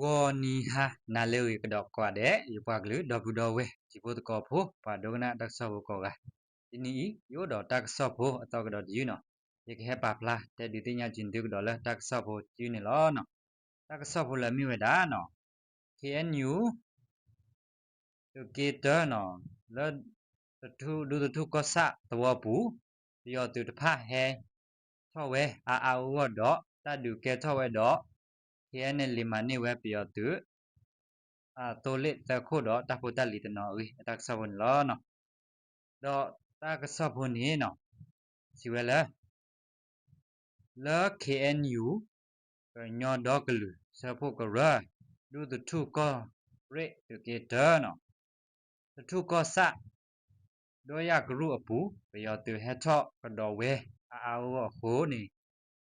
ဝေါ်နီဟာနာလေဝေကတော့ကွာတဲ့ယပွားကလေးဒေါ်ဘူးတော်ဝဲဒီဖို့တကောဖို့ပါဒုကနာတက်ဆော့ဖို့ကောကဒီနီရိုးတော်တက်ဆော့ဖို့အတော့ကတော့ဒီနော်ဒီကဟပါဖလားတဲ့ဒီတင်ညာကျင်တုကတော့လဲတက်ဆော့ဖို့ကျင်းနေလောနော်တက်ဆော့ဖို့လည်းမြွေတာနော် KNU တူကေတနော်လဲတူဒူတူကောဆာတော့ဘူးပြီးတော့တူတဖဟဲထော့ဝဲအာဝတော့တဒူကဲထော့ဝဲတော့ KNL လီမနေဝဲပြီးတော့တူတိုလစ်တခုတော့တဖို့တက်လီတနော်ဦးတက်ဆော့ဖို့လောနော်တော့တက်ဆော့ဖို့နေနော်စီဝဲလဲလဲ KNU ညောတော့ကလူစဖို့ကရဒူတူကောရဲတူကေတနော်တူကောဆာတော့ရကရုအပူပြီးတော့တူဟက်ထော့ကတော့ဝဲအာဝဟိုနေ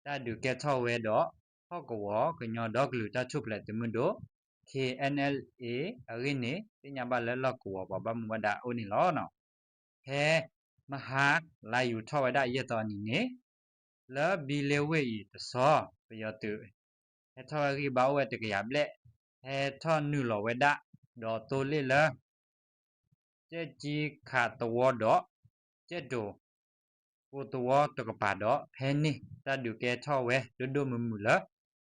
တဒူကဲထော့ဝဲတော့ဟော့ကောကညောတော့ကလူတချုပ်လက်တမတို့ KNLA အရင်းနေပညာပါလဲလောက်ကောဘာမဝဒအိုနေလောနော်ဟဲမဟာလာယူထောဝဒရတော်နီနေလဘီလေဝေးတစောပယတုဟဲထောရီဘောဝဲတကရပလက်ဟဲထောနုလောဝဒဒေါ်တိုလေလကျက်ကြီးခါတော်တော့ကျက်တိုကိုတော်တကပါတော့ဖဲနေတဒုကဲထောဝဲဒုဒုမမူလ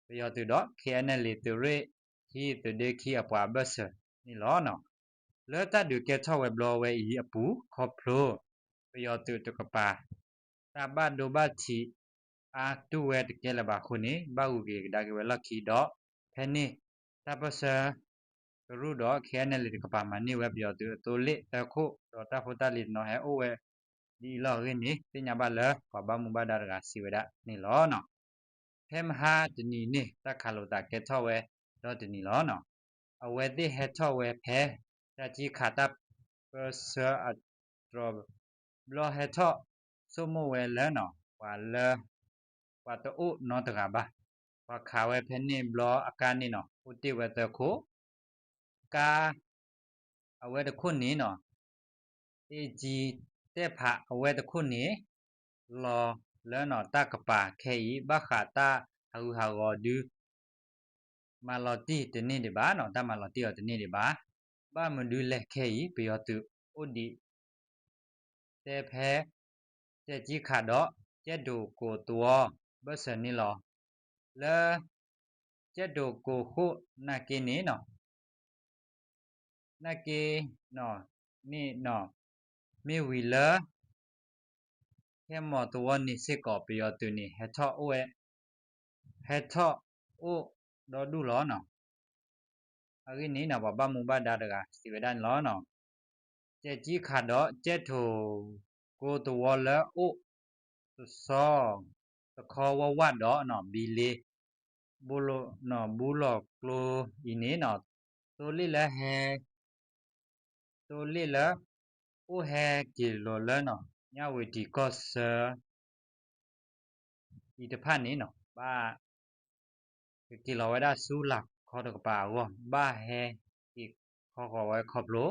ပယတုတော့ KNL တူရဲခီတဒေခီအပွားဘဆနီလောနော်လဲတဒုကဲထောဝဲဘလောဝဲဤအပူခေါပလိုပယတုတကပါတဘဒိုဘချီအာတူဝဲတကဲလပါခုနေဘာဥကေဒါကဝဲလက်ခီတော့ဖဲနေတပစရူတော့ KNL တကပါမနေဝဲပြောတူတိုလစ်တခုတော့တဖို့တလီနော်ဟဲအိုဝဲဒီလောရင်းနေပညာပါလဲဘာမူဘာဒါကစီဝဲဒါနေလောနော်ဖဲမဟာတနီနေတခါလို့တကဲထောဝဲတော့တနီလောနော်အဝဲတိဟဲထောဝဲဖဲတကြီးခါတပ်ပစအဒရဘလောဟဲထောစမဝဲလဲနော်ဝါလဲဝါတိုနော်တကပါဝါခါဝဲဖဲနေဘလောအကာနေနော်ဥတိဝဲတခုကာအဝဲတခုနေနော်အေဂျီတဲ့ဖာအဝဲတခုနေလောလဲနော်တကပါခဲဤဘခါတာဟူဟာဂောဒူမာလော်တီတနေ့ဒီပါနော်တမာလော်တီော်တနေ့ဒီပါဘာမဒူးလက်ခဲဤပယောတုဥဒီတဲ့ဖဲတဲ့ကြီးခါတော့ကျက်ဒိုကိုတော်ဘဆနီလောလဲကျက်ဒိုကိုခုနာကိနေနော်နာကေနော်နိနော်မေဝီလာခဲမော်တော်နိစစ်ကောပယောတုနိဟေထောအိုဟေထောအိုဒေါ်ဒူလောနော်အကိနေနော်ဘာမူဘာဒါတကစီဝဒန်လောနော်ကျက်ကြီးခါတော့ကျက်ထိုကိုတော်လဲအိုစောတခေါ်ဝဝတ်တော့နော်ဘီလီဘူလိုနော်ဘူးလောကလိုဤနေနော်တိုလီလဲဟဲတိုလီလဲအိုဟဲကီလိုလဲနော်ညဝတီကော့ဆာဒီတဖတ်နေနော်ဘာကီလိုဝဲဒါဆူလာခေါ်တော့ပါဝဘာဟဲဒီခေါ်ဝဲခေါပလို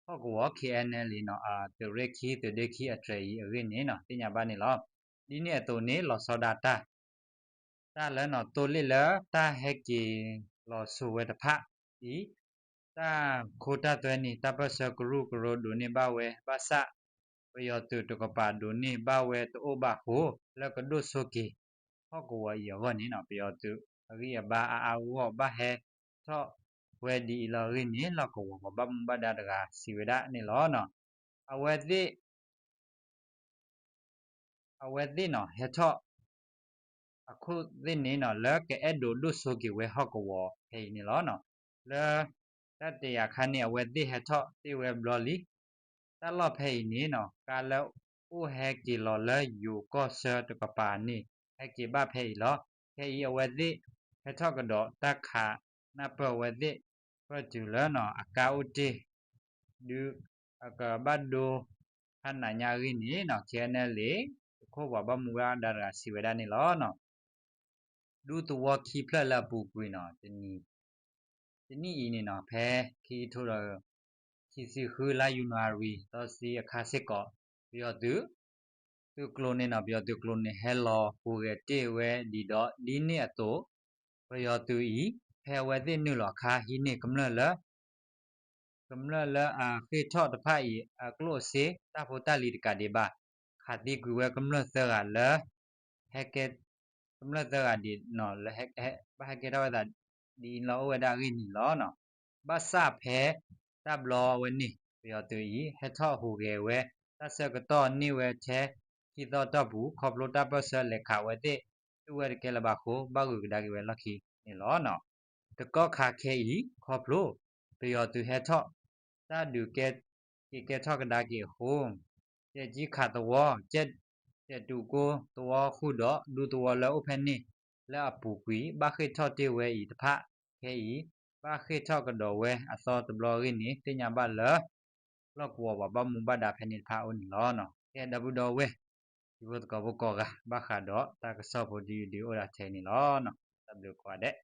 ဟောကော KNL လီနော်တရက်ခီတဒေခီအထရီအရင်းနေနော်တင်ညာပါနေလောဒီနေ့တိုနေလောစောဒတာတာလဲနော်တိုလီလဲတာဟဲကီလောဆူဝဲတဖတ်ဒီတာခိုတာတွဲနေတာပစကရုကရိုဒိုနေပါဝဲပါစပယောတုတကပါဒိုနေပါဝဲတိုဘာဟိုလကဒုဆိုကီဟောကောဝယောဝနေနော်ပယောတုအရိယဘာအာဝဘာဟဲသောဝဲဒီလောရင်းနေလောကောဝဘမ္ဘဒါတကစီဝဒနေလောနော်အဝဲတိနော်ဟဲသောအခုသိနေနော်လကဲဒိုဒုဆိုကီဝဲဟောကောဝဟဲနေလောနော်လဲတတရခါနေအဝဲတိဟဲသောတိဝဲဘလော်လီတလောဖဲနေနော်ကာလောဥဟဲကီလောလဲယူကောဆာတကပါနေဟဲကီဘဖဲလောဟဲအဝဲတိဟဲသောကတော့တခါနပဝဲတိပတူလနော်အကာဥတီဒူအကဘတ်ဒိုဟန်နာညာရင်းနေနော်ချဲနယ်လေခေါ်ဘာမူရဒါရစီဝဒနေလောနော်ဒူတဝခီဖလက်လာပူကွေနော်တနီဤနေနော်ဖဲခီထိုးတော့ခီစီခူလာယူနာရီတော့စီအခါစစ်ကောပြီးတော့သူကလိုနေနော်ပြီးတော့သူကလိုနေဟဲလောဟိုကတေဝဲဒီတော့ဒီနေ့အတော့ပြီးတော့သူဤ phe we ti nu lo kha hi ni kamla la khi tho ta pha yi klo se ta pho ta li ka de ba kha ti gu we kamla sa ga la he ke kamla sa ga di no la he ba he ke da da di lo we da gi ni lo no ba sa phe ta blo we ni yo tu yi he tho hu ge we ta sa ka to ni we che ki to ta bu kho blo ta pa sa le kha we ti tu we ke la ba kho ba gu da gi we la khi ni lo no တကောခါခဲဤခေါပလိုပယောသူဟဲထော့တာဒူကဲထော့ကဒါကေဟိုတဲ့ကြီးခါတော်ကျက်တဲ့တူကိုတော်ခုတော့ဒူတော်လောဖက်နေလာပူကွီဘာခေထော့တေဝဲဤတဖခဲဤဘာခေထော့ကတော်ဝဲအစောတဘလောရင်းနေတင်ညာပါလောလောကောဘာမူဘာဒါဖက်နေဖာအုန်လောနော်ကဲဒဘူတော်ဝဲဒီဘတ်ကောဘကောကဘာခါတော့တာကဆော့ဖို့ဒီအိုရာထဲနေလောနော်တဘလကွာတဲ့